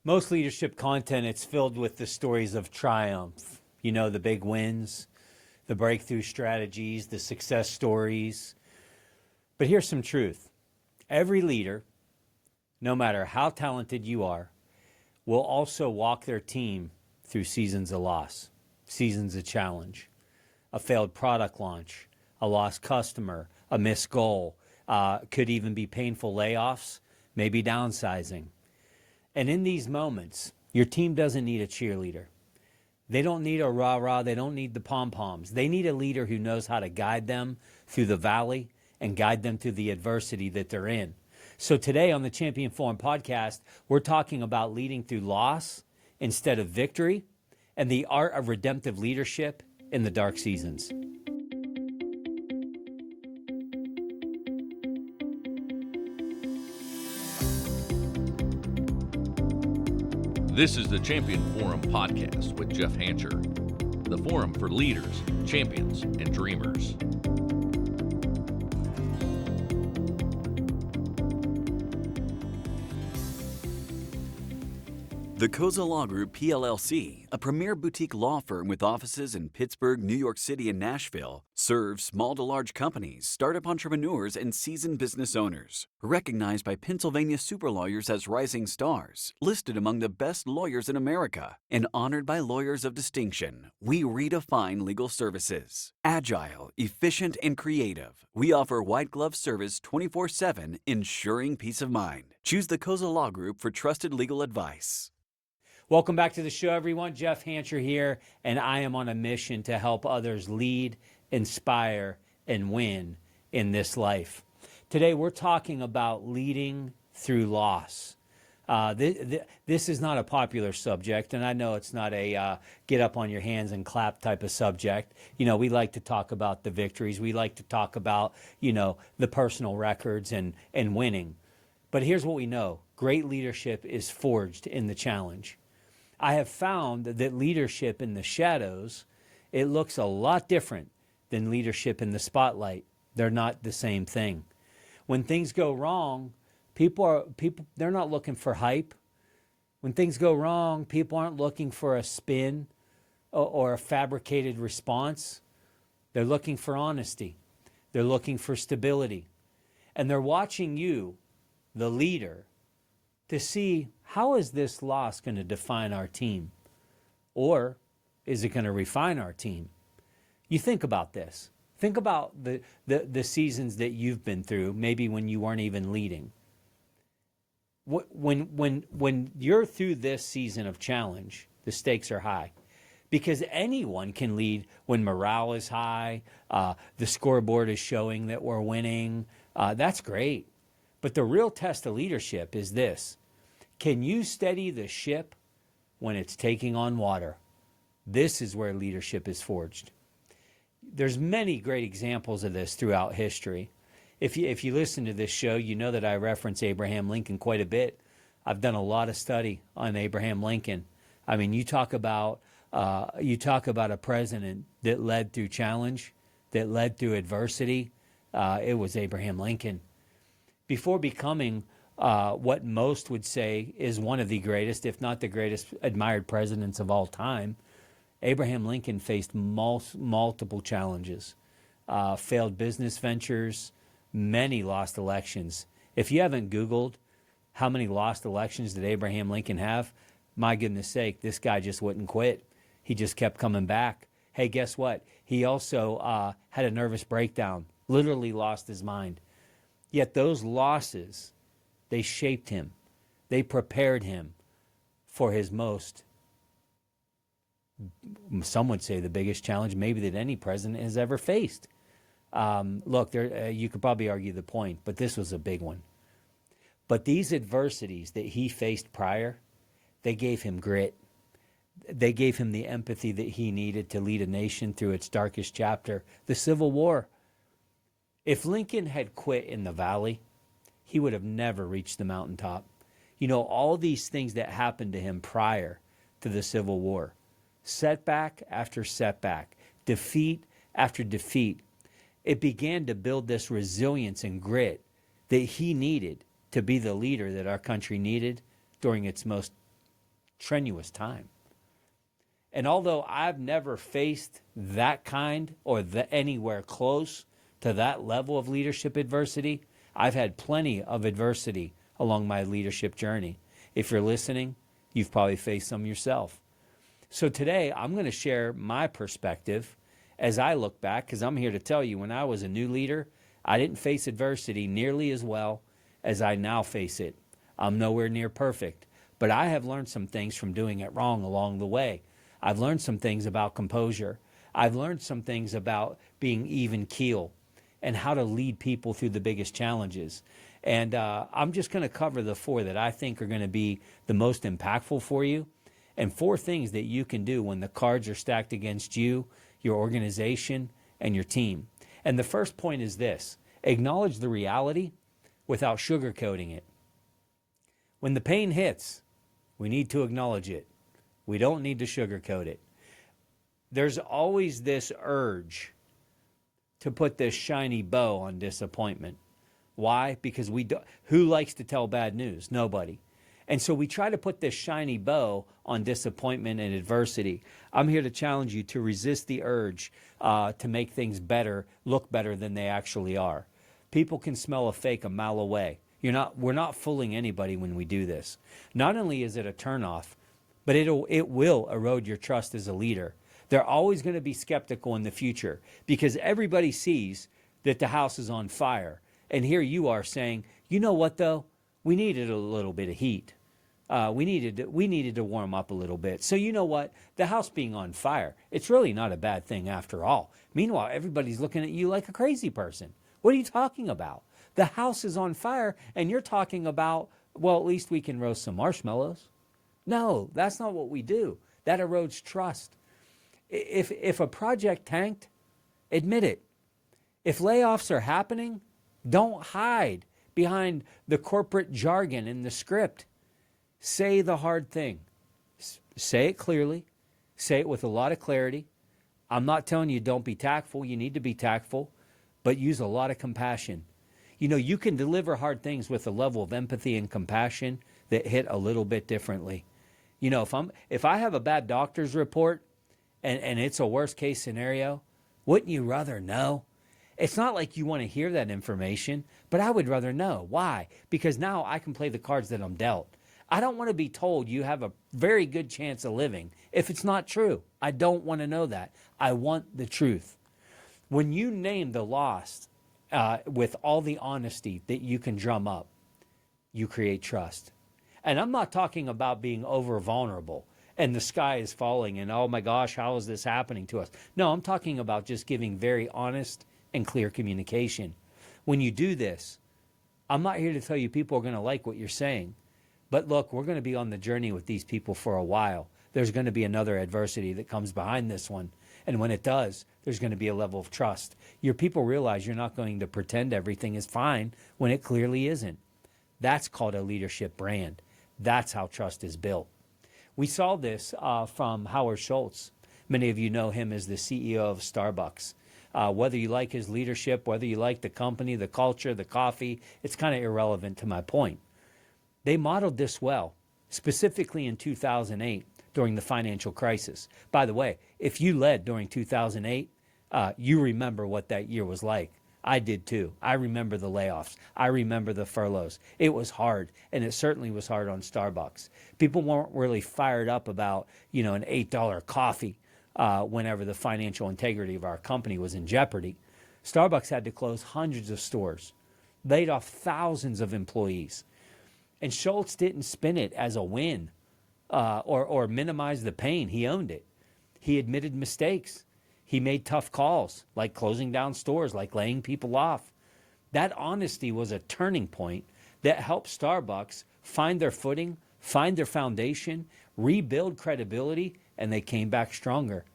Most leadership content, it's filled with the stories of triumph. You know, the big wins, the breakthrough strategies, the success stories. But here's some truth. Every leader, no matter how talented you are, will also walk their team through seasons of loss, seasons of challenge, a failed product launch, a lost customer, a missed goal, could even be painful layoffs, maybe downsizing. And in these moments, your team doesn't need a cheerleader. They don't need a rah-rah. They don't need the pom-poms. They need a leader who knows how to guide them through the valley and guide them through the adversity that they're in. So today on the Champion Forum podcast, we're talking about leading through loss instead of victory and the art of redemptive leadership in the dark seasons. This is the Champion Forum podcast with Jeff Hancher, the forum for leaders, champions, and dreamers. The Koza Law Group PLLC, a premier boutique law firm with offices in Pittsburgh, New York City, and Nashville, serves small to large companies, startup entrepreneurs, and seasoned business owners. Recognized by Pennsylvania super lawyers as rising stars, listed among the best lawyers in America, and honored by lawyers of distinction, we redefine legal services. Agile, efficient, and creative, we offer white glove service 24/7, ensuring peace of mind. Choose the Koza Law Group for trusted legal advice. Welcome back to the show, everyone. Jeff Hancher here, and I am on a mission to help others lead, inspire, and win in this life. Today, we're talking about leading through loss. This is not a popular subject, and I know it's not a get up on your hands and clap type of subject. You know, we like to talk about the victories. We like to talk about, the personal records and winning. But here's what we know. Great leadership is forged in the challenge. I have found that leadership in the shadows, it looks a lot different than leadership in the spotlight. They're not the same thing. When things go wrong, people they're not looking for hype. When things go wrong, people aren't looking for a spin or a fabricated response. They're looking for honesty. They're looking for stability. And they're watching you, the leader, to see how is this loss going to define our team? Or is it going to refine our team? You think about this. Think about the seasons that you've been through, maybe when you weren't even leading. When you're through this season of challenge, the stakes are high. Because anyone can lead when morale is high, the scoreboard is showing that we're winning. That's great. But the real test of leadership is this. Can you steady the ship when it's taking on water? This is where leadership is forged. There's many great examples of this throughout history. If you listen to this show, you know that I reference Abraham Lincoln quite a bit. I've done a lot of study on Abraham Lincoln. I mean, you talk about a president that led through challenge, that led through adversity. It was Abraham Lincoln. Before becoming what most would say is one of the greatest, if not the greatest, admired presidents of all time, Abraham Lincoln faced multiple challenges, failed business ventures, many lost elections. If you haven't Googled how many lost elections did Abraham Lincoln have, my goodness sake, this guy just wouldn't quit. He just kept coming back. Hey, guess what? He also had a nervous breakdown, literally lost his mind. Yet those losses, they shaped him. They prepared him for his most, some would say, the biggest challenge maybe that any president has ever faced. Look, you could probably argue the point, but this was a big one. But these adversities that he faced prior, they gave him grit. They gave him the empathy that he needed to lead a nation through its darkest chapter, the Civil War. If Lincoln had quit in the valley, he would have never reached the mountaintop. You know, all these things that happened to him prior to the Civil War, setback after setback, defeat after defeat, it began to build this resilience and grit that he needed to be the leader that our country needed during its most strenuous time. And although I've never faced that kind or anywhere close to that level of leadership adversity, I've had plenty of adversity along my leadership journey. If you're listening, you've probably faced some yourself. So today, I'm going to share my perspective as I look back, because I'm here to tell you, when I was a new leader, I didn't face adversity nearly as well as I now face it. I'm nowhere near perfect, but I have learned some things from doing it wrong along the way. I've learned some things about composure. I've learned some things about being even keel and how to lead people through the biggest challenges. And I'm just going to cover the 4 that I think are going to be the most impactful for you, and 4 things that you can do when the cards are stacked against you, your organization, and your team. And the first point is this: acknowledge the reality without sugarcoating it. When the pain hits, we need to acknowledge it. We don't need to sugarcoat it. There's always this urge to put this shiny bow on disappointment. Why? Because who likes to tell bad news? Nobody. And so we try to put this shiny bow on disappointment and adversity. I'm here to challenge you to resist the urge to make things better, look better than they actually are. People can smell a fake a mile away. We're not fooling anybody when we do this. Not only is it a turnoff, but it will erode your trust as a leader. They're always going to be skeptical in the future because everybody sees that the house is on fire. And here you are saying, you know what though? We needed a little bit of heat. We needed to warm up a little bit. So you know what? The house being on fire, it's really not a bad thing after all. Meanwhile, everybody's looking at you like a crazy person. What are you talking about? The house is on fire and you're talking about, well, at least we can roast some marshmallows. No, that's not what we do. That erodes trust. If a project tanked, admit it. If layoffs are happening, don't hide behind the corporate jargon in the script. Say the hard thing. Say it clearly. Say it with a lot of clarity. I'm not telling you don't be tactful. You need to be tactful, but use a lot of compassion. You can deliver hard things with a level of empathy and compassion that hit a little bit differently. If I have a bad doctor's report and it's a worst case scenario, wouldn't you rather know? It's not like you want to hear that information, but I would rather know. Why? Because now I can play the cards that I'm dealt. I don't want to be told you have a very good chance of living if it's not true. I don't want to know that. I want the truth. When you name the lost with all the honesty that you can drum up, you create trust. And I'm not talking about being over vulnerable and the sky is falling and, oh my gosh, how is this happening to us? No, I'm talking about just giving very honest and clear communication. When you do this, I'm not here to tell you people are going to like what you're saying. But look, we're going to be on the journey with these people for a while. There's going to be another adversity that comes behind this one. And when it does, there's going to be a level of trust. Your people realize you're not going to pretend everything is fine when it clearly isn't. That's called a leadership brand. That's how trust is built. We saw this from Howard Schultz. Many of you know him as the CEO of Starbucks. Whether you like his leadership, whether you like the company, the culture, the coffee, it's kind of irrelevant to my point. They modeled this well, specifically in 2008 during the financial crisis. By the way, if you led during 2008, you remember what that year was like. I did too. I remember the layoffs. I remember the furloughs. It was hard, and it certainly was hard on Starbucks. People weren't really fired up about, an $8 coffee whenever the financial integrity of our company was in jeopardy. Starbucks had to close hundreds of stores, laid off thousands of employees. And Schultz didn't spin it as a win or minimize the pain. He owned it. He admitted mistakes. He made tough calls, like closing down stores, like laying people off. That honesty was a turning point that helped Starbucks find their footing, find their foundation, rebuild credibility, and they came back stronger.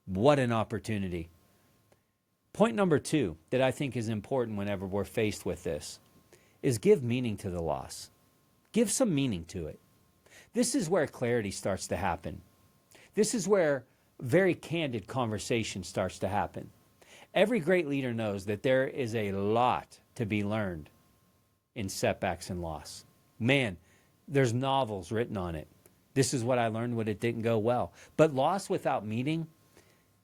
What an opportunity. Point number 2 that I think is important whenever we're faced with this is give meaning to the loss. Give some meaning to it. This is where clarity starts to happen. This is where very candid conversation starts to happen. Every great leader knows that there is a lot to be learned in setbacks and loss. Man, there's novels written on it. This is what I learned when it didn't go well. But loss without meaning,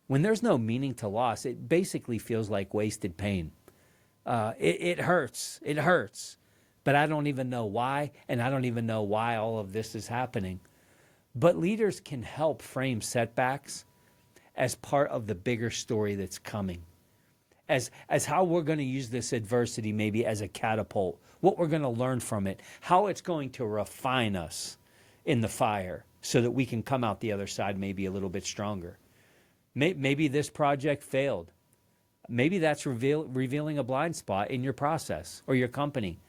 when there's no meaning to loss, it basically feels like wasted pain. It hurts. It hurts. But I don't even know why, and I don't even know why all of this is happening. But leaders can help frame setbacks as part of the bigger story that's coming. As how we're going to use this adversity maybe as a catapult, what we're going to learn from it, how it's going to refine us in the fire so that we can come out the other side maybe a little bit stronger. Maybe this project failed. Maybe that's revealing a blind spot in your process or your company.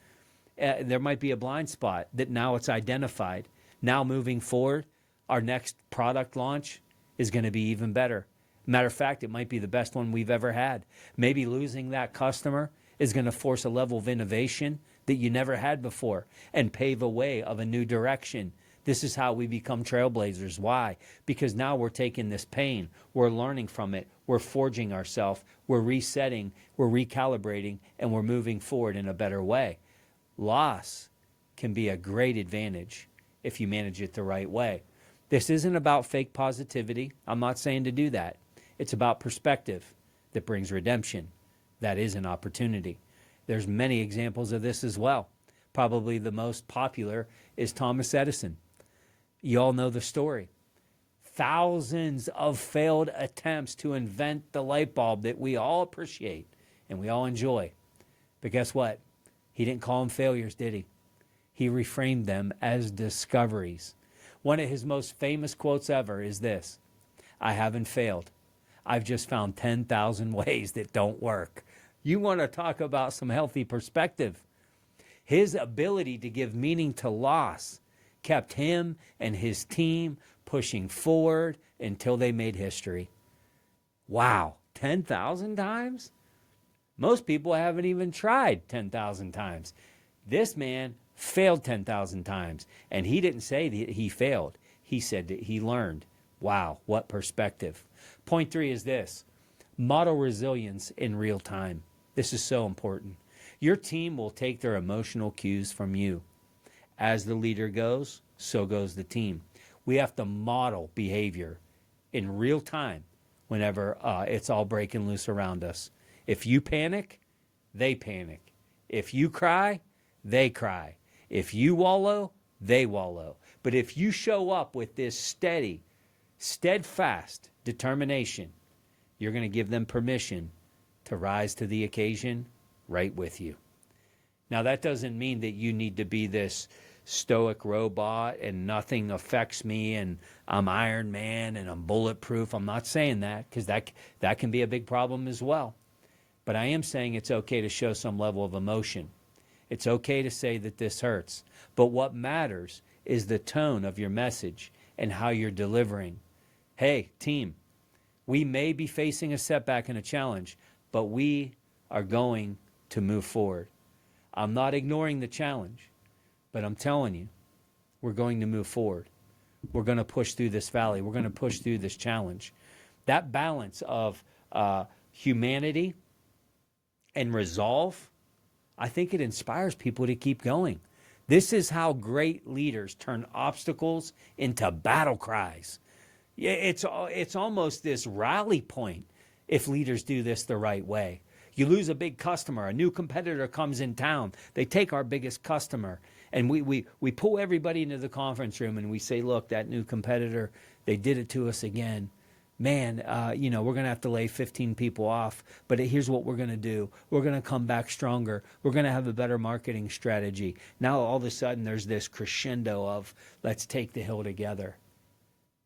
There might be a blind spot that now it's identified. Now moving forward, our next product launch is going to be even better. Matter of fact, it might be the best one we've ever had. Maybe losing that customer is going to force a level of innovation that you never had before and pave a way of a new direction. This is how we become trailblazers. Why? Because now we're taking this pain, we're learning from it, we're forging ourselves, we're resetting, we're recalibrating, and we're moving forward in a better way. Loss can be a great advantage if you manage it the right way. This isn't about fake positivity. I'm not saying to do that. It's about perspective that brings redemption. That is an opportunity. There's many examples of this as well. Probably the most popular is Thomas Edison. You all know the story. Thousands of failed attempts to invent the light bulb that we all appreciate and we all enjoy. But guess what? He didn't call them failures, did he? He reframed them as discoveries. One of his most famous quotes ever is this: I haven't failed. I've just found 10,000 ways that don't work. You want to talk about some healthy perspective. His ability to give meaning to loss kept him and his team pushing forward until they made history. Wow, 10,000 times? Most people haven't even tried 10,000 times. This man failed 10,000 times, and he didn't say that he failed. He said that he learned. Wow, what perspective. Point 3 is this: model resilience in real time. This is so important. Your team will take their emotional cues from you. As the leader goes, so goes the team. We have to model behavior in real time whenever it's all breaking loose around us. If you panic, they panic. If you cry, they cry. If you wallow, they wallow. But if you show up with this steady, steadfast determination, you're going to give them permission to rise to the occasion right with you. Now, that doesn't mean that you need to be this stoic robot and nothing affects me and I'm Iron Man and I'm bulletproof. I'm not saying that, because that can be a big problem as well. But I am saying it's okay to show some level of emotion. It's okay to say that this hurts. But what matters is the tone of your message and how you're delivering. Hey, team, we may be facing a setback and a challenge, but we are going to move forward. I'm not ignoring the challenge, but I'm telling you, we're going to move forward. We're going to push through this valley. We're going to push through this challenge. That balance of humanity and resolve, I think it inspires people to keep going. This is how great leaders turn obstacles into battle cries. It's almost this rally point if leaders do this the right way. You lose a big customer, a new competitor comes in town, they take our biggest customer, and we pull everybody into the conference room and we say, look, that new competitor, they did it to us again. Man, we're going to have to lay 15 people off, but here's what we're going to do. We're going to come back stronger. We're going to have a better marketing strategy. Now, all of a sudden, there's this crescendo of let's take the hill together.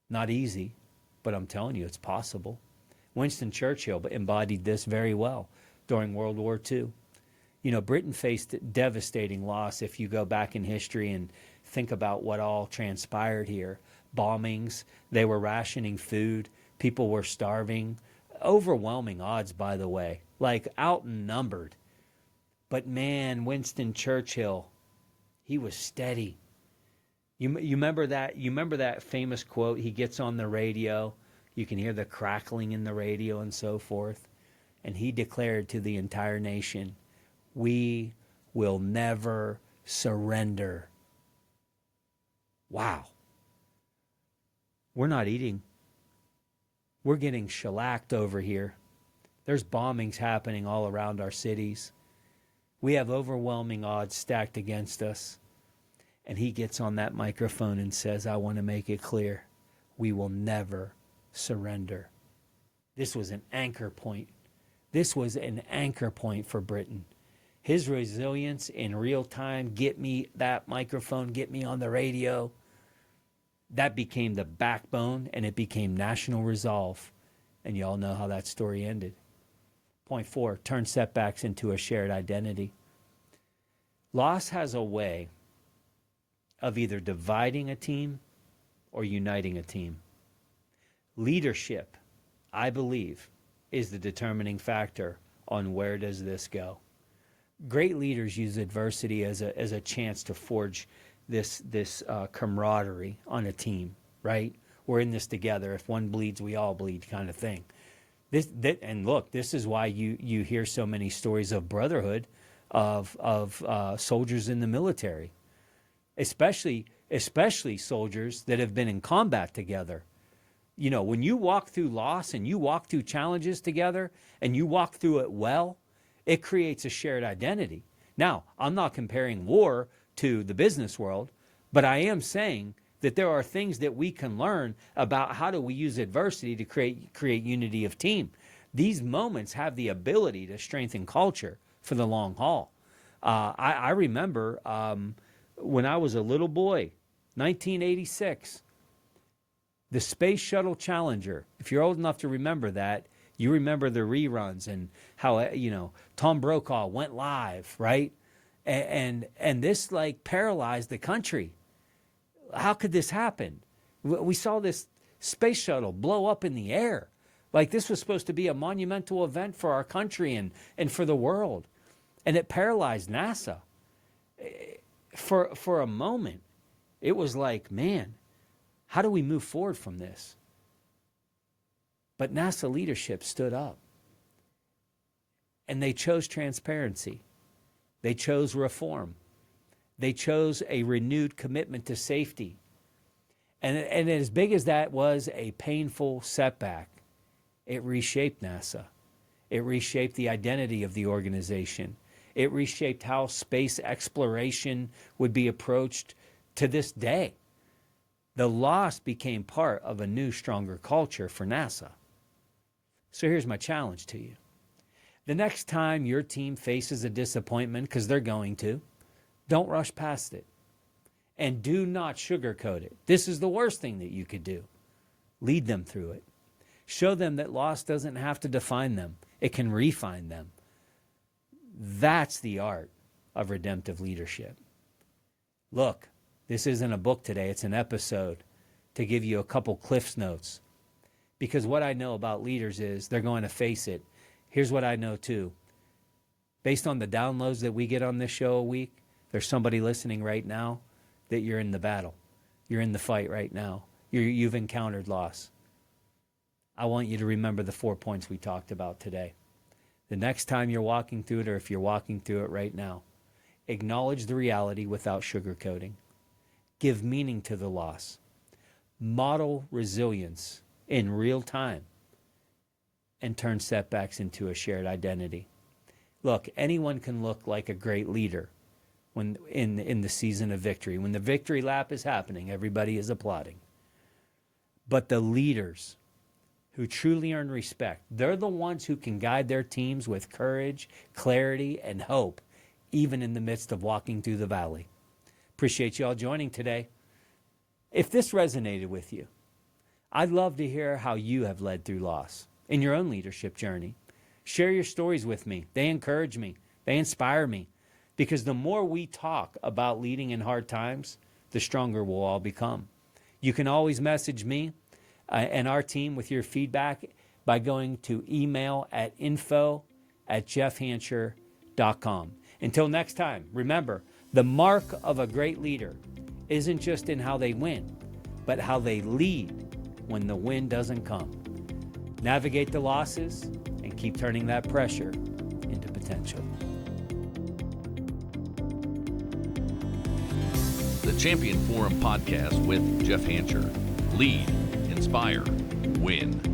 Not easy, but I'm telling you, it's possible. Winston Churchill embodied this very well during World War II. Britain faced devastating loss if you go back in history and think about what all transpired here. Bombings, they were rationing food. People were starving. Overwhelming odds, by the way, like outnumbered. But man, Winston Churchill, he was steady. You remember that? You remember that famous quote? He gets on the radio. You can hear the crackling in the radio and so forth. And he declared to the entire nation, "We will never surrender." Wow. We're not eating. We're getting shellacked over here. There's bombings happening all around our cities. We have overwhelming odds stacked against us. And he gets on that microphone and says, I want to make it clear, we will never surrender. This was an anchor point. This was an anchor point for Britain. His resilience in real time, get me that microphone, get me on the radio, that became the backbone, and it became national resolve. And you all know how that story ended. Point 4, turn setbacks into a shared identity. Loss has a way of either dividing a team or uniting a team. Leadership, I believe, is the determining factor on where does this go. Great leaders use adversity as a chance to forge this camaraderie on a team, right? We're in this together. If one bleeds, we all bleed, kind of thing. And look, this is why you hear so many stories of brotherhood of soldiers in the military, especially soldiers that have been in combat together. You know, when you walk through loss and you walk through challenges together and you walk through it well, it creates a shared identity. Now, I'm not comparing war to the business world, but I am saying that there are things that we can learn about how do we use adversity to create unity of team. These moments have the ability to strengthen culture for the long haul. I remember when I was a little boy, 1986, the Space Shuttle Challenger. If you're old enough to remember that, you remember the reruns and how, Tom Brokaw went live, right? And this like paralyzed the country. How could this happen? We saw this space shuttle blow up in the air. Like this was supposed to be a monumental event for our country and for the world. And it paralyzed NASA. For a moment, it was like, man, how do we move forward from this? But NASA leadership stood up. And they chose transparency. They chose reform. They chose a renewed commitment to safety. And as big as that was a painful setback, it reshaped NASA. It reshaped the identity of the organization. It reshaped how space exploration would be approached to this day. The loss became part of a new, stronger culture for NASA. So here's my challenge to you. The next time your team faces a disappointment, because they're going to, don't rush past it. And do not sugarcoat it. This is the worst thing that you could do. Lead them through it. Show them that loss doesn't have to define them. It can refine them. That's the art of redemptive leadership. Look, this isn't a book today. It's an episode to give you a couple Cliff's Notes. Because what I know about leaders is they're going to face it. Here's what I know too. Based on the downloads that we get on this show a week, there's somebody listening right now that you're in the battle. You're in the fight right now. You've encountered loss. I want you to remember the 4 points we talked about today. The next time you're walking through it, or if you're walking through it right now, acknowledge the reality without sugarcoating. Give meaning to the loss. Model resilience in real time. And turn setbacks into a shared identity. Look, anyone can look like a great leader when in the season of victory. When the victory lap is happening, everybody is applauding. But the leaders who truly earn respect, they're the ones who can guide their teams with courage, clarity, and hope, even in the midst of walking through the valley. Appreciate you all joining today. If this resonated with you, I'd love to hear how you have led through loss in your own leadership journey. Share your stories with me. They encourage me. They inspire me. Because the more we talk about leading in hard times, the stronger we'll all become. You can always message me and our team with your feedback by going to email at info@jeffhancher.com. Until next time, remember, the mark of a great leader isn't just in how they win, but how they lead when the win doesn't come. Navigate the losses and keep turning that pressure into potential. The Champion Forum podcast with Jeff Hancher. Lead inspire, win.